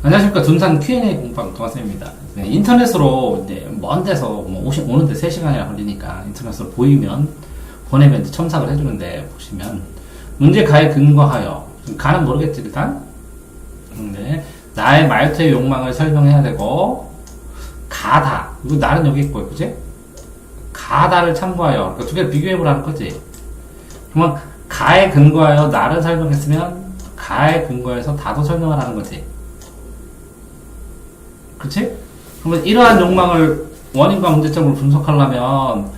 안녕하십니까. 둔산 Q&A 공방 동아쌤입니다. 네, 인터넷으로 이제 먼 데서 오는데 3시간이나 걸리니까 인터넷으로 보내면 이제 첨삭을 해주는데 보시면 문제 가에 근거하여 가는 모르겠지 일단. 근데 나의 말투의 욕망을 설명해야 되고 가다 이거 나는 여기 있고 그지? 가다를 참고하여 그러니까 두 개를 비교해보라는 거지. 그러면 가에 근거하여 나를 설명했으면 가에 근거해서 다도 설명을 하는 거지. 그치? 그러면 이러한 욕망을 원인과 문제점을 분석하려면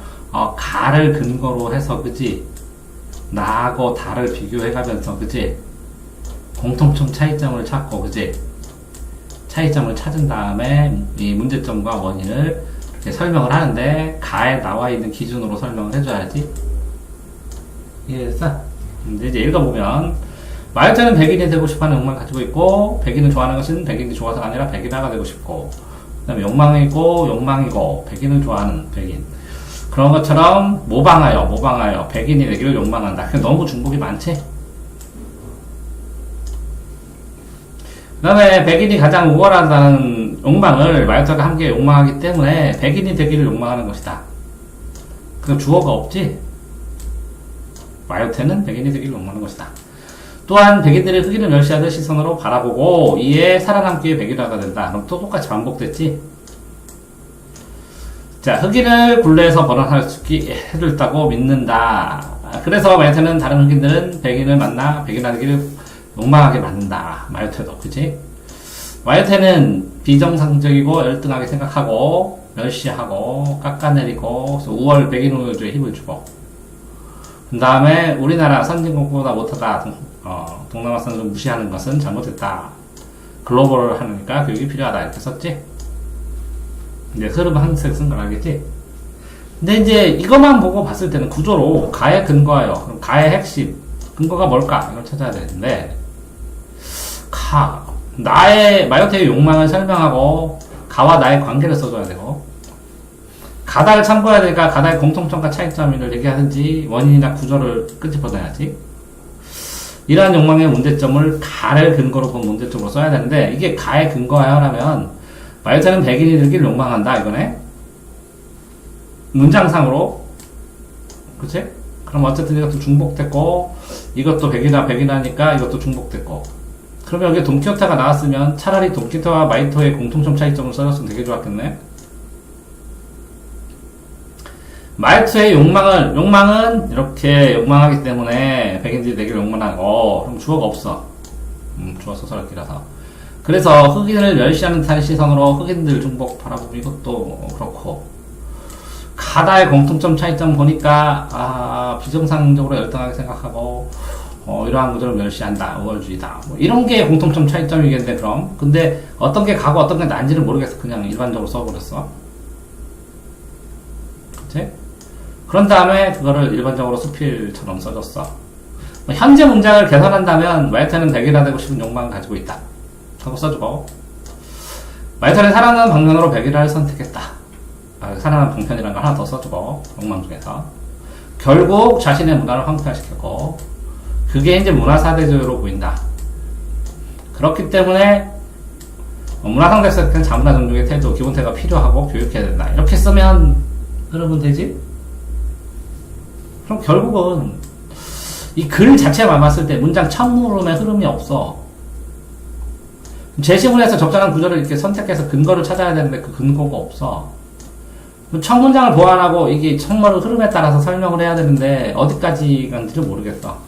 가를 근거로 해서 그치? 나하고 다를 비교해가면서 그치? 공통점 차이점을 찾고 그치? 차이점을 찾은 다음에 이 문제점과 원인을 이렇게 설명을 하는데 가에 나와 있는 기준으로 설명을 해줘야지. 이해했어? 근데 이제 읽어보면 마요자는 백인이 되고 싶어하는 욕망을 가지고 있고 백인을 좋아하는 것은 백인이 좋아서가 아니라 백인화가 되고 싶고 그 다음에 욕망이고 백인을 좋아하는 백인 그런 것처럼 모방하여 백인이 되기를 욕망한다. 그게 너무 중복이 많지? 그 다음에 백인이 가장 우월하다는 욕망을 마요자가 함께 욕망하기 때문에 백인이 되기를 욕망하는 것이다. 그 주어가 없지? 마요테는 백인이 되기를 욕망하는 것이다. 또한 백인들의 흑인을 멸시하는 시선으로 바라보고 이에 살아남기 위해 백인화가 된다. 그럼 또 똑같이 반복됐지? 자, 흑인을 굴레에서 벗어날 수 있게 해줬다고 믿는다. 그래서 마요테는 다른 흑인들은 백인을 만나 백인화되기를 욕망하게 만든다. 마요테도 그치? 마요테는 비정상적이고 열등하게 생각하고 멸시하고 깎아내리고 우월 백인 우월주의에 힘을 주고 그 다음에 우리나라 선진국보다 못하다 동남아 사람을 무시하는 것은 잘못됐다. 글로벌을 하니까 교육이 필요하다 이렇게 썼지. 이제 흐름 한색 쓴 걸 알겠지. 근데 이제 이것만 보고 봤을 때는 구조로 가에 근거하여 그럼 가의 핵심 근거가 뭘까 이걸 찾아야 되는데 나의 마요테의 욕망을 설명하고 가와 나의 관계를 써줘야 되고 가다를 참고해야 되니까 가다의 공통점과 차이점을 얘기하든지 원인이나 구조를 끄집어내야지. 이러한 욕망의 문제점을 가를 근거로 본 문제점으로 써야 되는데 이게 가에 근거하여라면 마요테는 백인이 되기를 욕망한다 이거네. 문장상으로 그치? 그럼 어쨌든 이것도 중복됐고 이것도 백인하니까 이것도 중복됐고 그러면 여기 돈키호테가 나왔으면 차라리 돈키호테와 마이토의 공통점 차이점을 써줬으면 되게 좋았겠네. 마요테의 욕망은 이렇게 욕망하기 때문에 백인들이 되기를 욕망하고 그럼 주어가 없어. 주어 소설학기라서. 그래서 흑인을 멸시하는 듯한 시선으로 흑인들 중복 바라보고 이것도 그렇고 가다의 공통점 차이점 보니까 비정상적으로 열등하게 생각하고 이러한 구조를 멸시한다. 우월주의다. 뭐 이런 게 공통점 차이점이겠네 그럼. 근데 어떤 게 가고 어떤 게 난지를 모르겠어. 그냥 일반적으로 써버렸어. 그치? 그런 다음에 그거를 일반적으로 수필처럼 써줬어. 현재 문장을 개선한다면 마요테는 백인화되고 싶은 욕망을 가지고 있다 하고 써주고 마요테는 살아나는 방면으로 백인화를 선택했다. 살아나는 방편이라는 걸 하나 더 써주고 욕망 중에서 결국 자신의 문화를 황폐화시켰고 그게 이제 문화사대주의로 보인다. 그렇기 때문에 문화상대에서 자문화 존중의 태도 기본태도가 필요하고 교육해야 된다. 이렇게 쓰면 여러분 되지? 그럼 결국은 이 글 자체만 봤을 때 문장 첫 물음에 흐름이 없어. 제시문에서 적절한 구조를 이렇게 선택해서 근거를 찾아야 되는데 그 근거가 없어. 첫 문장을 보완하고 이게 첫물 흐름에 따라서 설명을 해야 되는데 어디까지 간지를 모르겠어.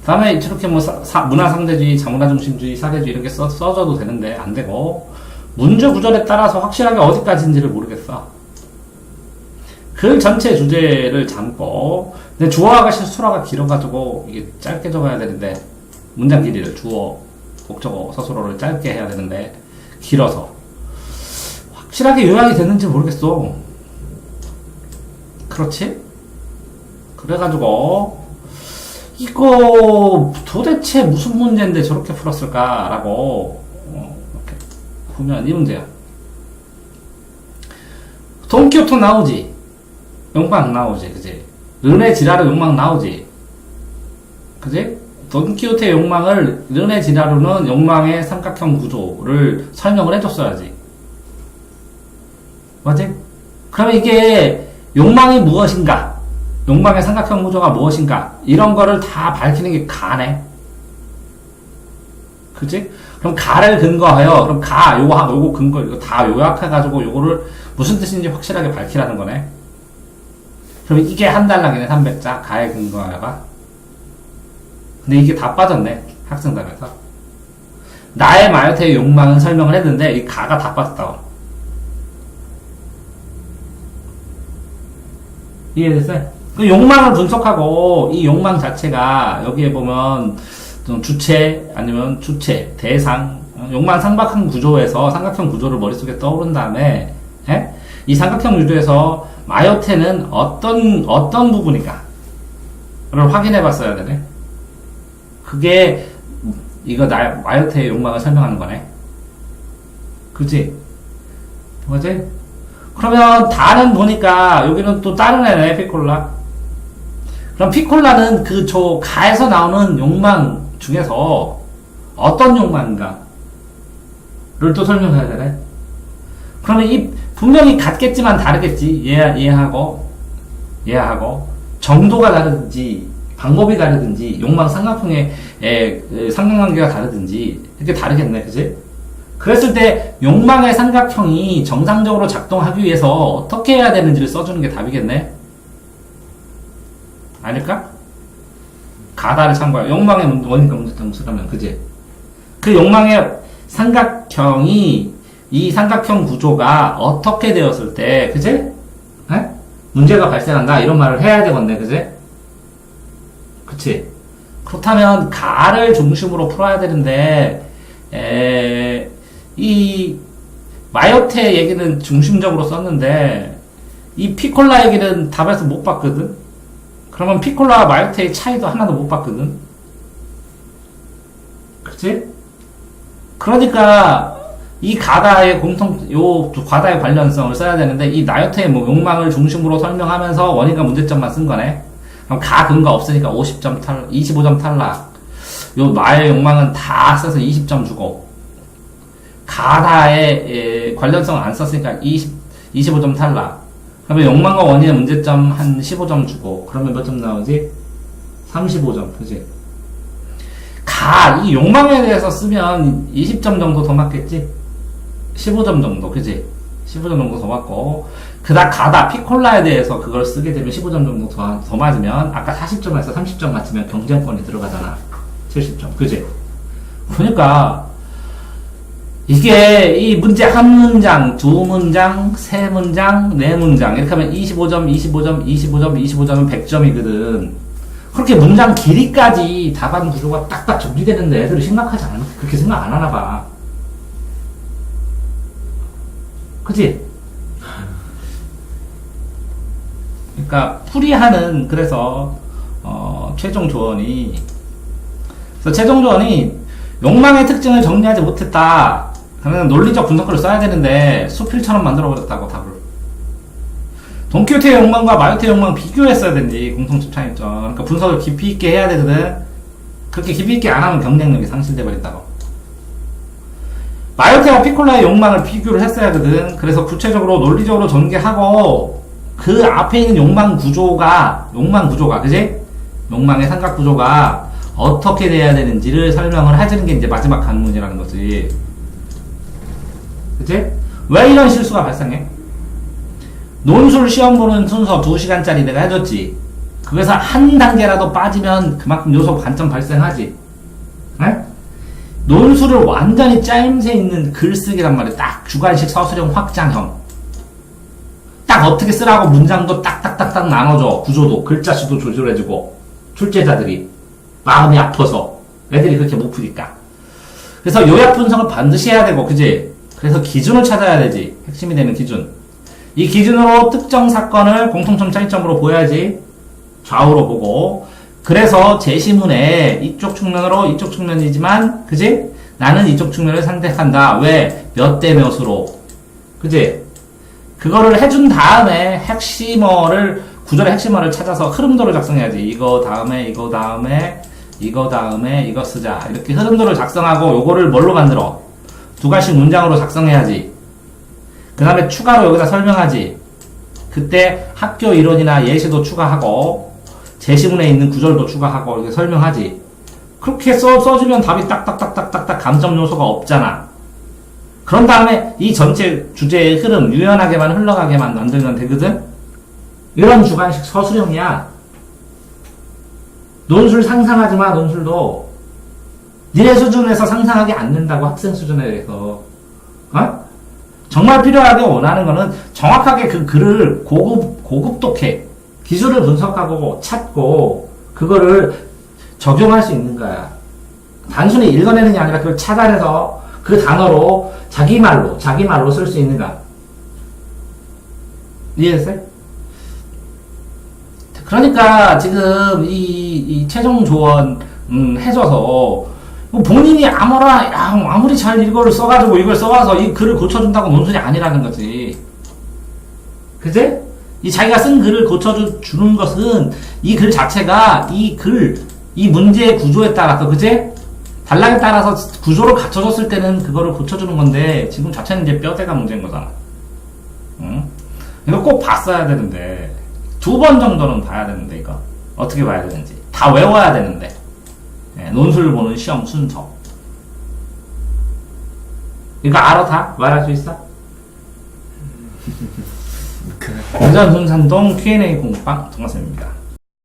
다음에 이렇게 문화상대주의, 자문화중심주의, 사대주의 이렇게 써줘도 되는데 안 되고 문제 구조에 따라서 확실하게 어디까지인지를 모르겠어. 글 전체 주제를 담고 근데 주어가 수라가 길어가지고 이게 짧게 적어야 되는데 문장 길이를 주어, 목적어, 서술어를 짧게 해야 되는데 길어서 확실하게 요약이 됐는지 모르겠어. 그렇지? 그래가지고 이거 도대체 무슨 문제인데 저렇게 풀었을까라고 이렇게 보면 이 문제야. 돈키호테 나오지? 욕망 나오지, 그지? 르네 지라르 욕망 나오지? 그지? 돈키호테의 욕망을 르네 지라루는 욕망의 삼각형 구조를 설명을 해줬어야지. 맞지? 그러면 이게 욕망이 무엇인가? 욕망의 삼각형 구조가 무엇인가? 이런 거를 다 밝히는 게 가네. 그치? 그럼 가를 근거하여, 그럼 가, 요거 근거, 이거 다 요약해가지고 요거를 무슨 뜻인지 확실하게 밝히라는 거네. 그럼 이게 한 달락이네, 300자. 가에 근거하여가. 근데 이게 다 빠졌네, 학생단에서. 나의 마요테의 욕망은 설명을 했는데, 이 가가 다 빠졌다고. 이해됐어요? 그 욕망을 분석하고, 이 욕망 자체가, 여기에 보면, 좀 주체, 아니면 주체, 대상, 욕망 삼각형 구조에서 삼각형 구조를 머릿속에 떠오른 다음에, 이 삼각형 구조에서 마요테는 어떤 부분인가? 를 확인해 봤어야 되네. 그게, 이거 마요테의 욕망을 설명하는 거네. 그치? 뭐지? 그러면 다는 보니까, 여기는 또 다른 애네, 피콜라. 그럼 피콜라는 가에서 나오는 욕망 중에서 어떤 욕망인가? 를 또 설명해야 되네. 그러면 분명히 같겠지만 다르겠지. 이해하고, 정도가 다르든지, 방법이 다르든지, 욕망 삼각형의 상관관계가 다르든지, 이렇게 다르겠네. 그지? 그랬을 때, 욕망의 삼각형이 정상적으로 작동하기 위해서 어떻게 해야 되는지를 써주는 게 답이겠네? 아닐까? 가다를 참고해. 욕망의 원인과 문제점 수라면, 그지? 그 욕망의 삼각형이, 이 삼각형 구조가 어떻게 되었을 때, 그지? 문제가 발생한다. 이런 말을 해야 되겠네. 그지? 그치? 그렇다면, 가를 중심으로 풀어야 되는데, 이, 마요테 얘기는 중심적으로 썼는데, 이 피콜라 얘기는 답에서 못 봤거든? 그러면 피콜라와 마요테의 차이도 하나도 못 봤거든? 그치? 그러니까, 이 가다의 과다의 관련성을 써야 되는데, 이 마요테의 욕망을 중심으로 설명하면서 원인과 문제점만 쓴 거네? 그럼 가 근거 없으니까 50점 25점 탈락. 요 마의 욕망은 다 써서 20점 주고, 가다의 관련성을 안 썼으니까 25점 탈락. 그러면 욕망과 원인의 문제점 한 15점 주고, 그러면 몇 점 나오지? 35점, 그지? 이 욕망에 대해서 쓰면 20점 정도 더 맞겠지? 15점 정도, 그지? 15점 정도 더 맞고, 가다, 피콜라에 대해서 그걸 쓰게 되면 15점 정도 더 맞으면, 아까 40점에서 30점 맞으면 경쟁권이 들어가잖아. 70점, 그지? 그러니까, 이게 이 문제 한 문장, 두 문장, 세 문장, 네 문장 이렇게 하면 25점, 25점, 25점, 25점은 100점이거든. 그렇게 문장 길이까지 답안 구조가 딱딱 정리되는데 애들이 심각하지 않아. 그렇게 생각 안 하나 봐. 그치? 그러니까 풀이하는 그래서 최종 조언이 욕망의 특징을 정리하지 못했다. 그러면 논리적 분석글을 써야 되는데 수필처럼 만들어버렸다고 답을. 돈키호테의 욕망과 마요테의 욕망 비교했어야 되는지 공통점 차이점. 그러니까 분석을 깊이 있게 해야 되거든. 그렇게 깊이 있게 안 하면 경쟁력이 상실돼 버린다고. 마요테와 피콜라의 욕망을 비교를 했어야 하거든. 그래서 구체적으로 논리적으로 전개하고 그 앞에 있는 욕망 구조가 그지? 욕망의 삼각 구조가 어떻게 돼야 되는지를 설명을 해주는 게 이제 마지막 관문이라는 거지. 그치? 왜 이런 실수가 발생해? 논술 시험 보는 순서 2시간짜리 내가 해줬지. 그래서 한 단계라도 빠지면 그만큼 요소 관점 발생하지. 네? 논술을 완전히 짜임새 있는 글쓰기란 말이야. 딱 주관식 서술형 확장형. 딱 어떻게 쓰라고 문장도 딱딱딱딱 나눠줘. 구조도 글자 수도 조절해주고 출제자들이 마음이 아파서 애들이 그렇게 못 푸니까. 그래서 요약 분석을 반드시 해야 되고, 그지? 그래서 기준을 찾아야 되지. 핵심이 되는 기준. 이 기준으로 특정 사건을 공통점 차이점으로 보여야지. 좌우로 보고. 그래서 제시문에 이쪽 측면으로 이쪽 측면이지만, 그지? 나는 이쪽 측면을 선택한다. 왜? 몇 대 몇으로. 그지? 그거를 해준 다음에 구조의 핵심어를 찾아서 흐름도를 작성해야지. 이거 다음에 이거 다음에 이거 쓰자. 이렇게 흐름도를 작성하고 요거를 뭘로 만들어? 두 가지 문장으로 작성해야지. 그 다음에 추가로 여기다 설명하지. 그때 학교 이론이나 예시도 추가하고 제시문에 있는 구절도 추가하고 이렇게 설명하지. 그렇게 써주면 답이 딱딱딱딱딱딱 감점 요소가 없잖아. 그런 다음에 이 전체 주제의 흐름 유연하게만 흘러가게만 만들면 되거든. 이런 주관식 서술형이야. 논술 상상하지 마. 논술도 니네 수준에서 상상하게 안 된다고. 학생 수준에 대해서 정말 필요하게 원하는 거는 정확하게 그 글을 고급독해 기술을 분석하고 찾고 그거를 적용할 수 있는 거야. 단순히 읽어내는 게 아니라 그걸 찾아내서 그 단어로 자기 말로 쓸 수 있는가. 이해했어요? 그러니까 지금 이 최종 조언 해줘서 본인이 아무리 잘 이걸 써가지고 이걸 써와서 이 글을 고쳐준다고 논술이 아니라는 거지. 그제? 이 자기가 쓴 글을 고쳐주는 것은 이 글 자체가 이 문제의 구조에 따라서, 그제? 단락에 따라서 구조를 갖춰줬을 때는 그거를 고쳐주는 건데, 지금 자체는 이제 뼈대가 문제인 거잖아. 응? 이거 꼭 봤어야 되는데, 2번 정도는 봐야 되는데, 이거. 어떻게 봐야 되는지. 다 외워야 되는데. 네, 논술을 보는 시험 순서. 이거 알아 다? 말할 수 있어? 대전 순산동 Q&A 공부방 정선생입니다.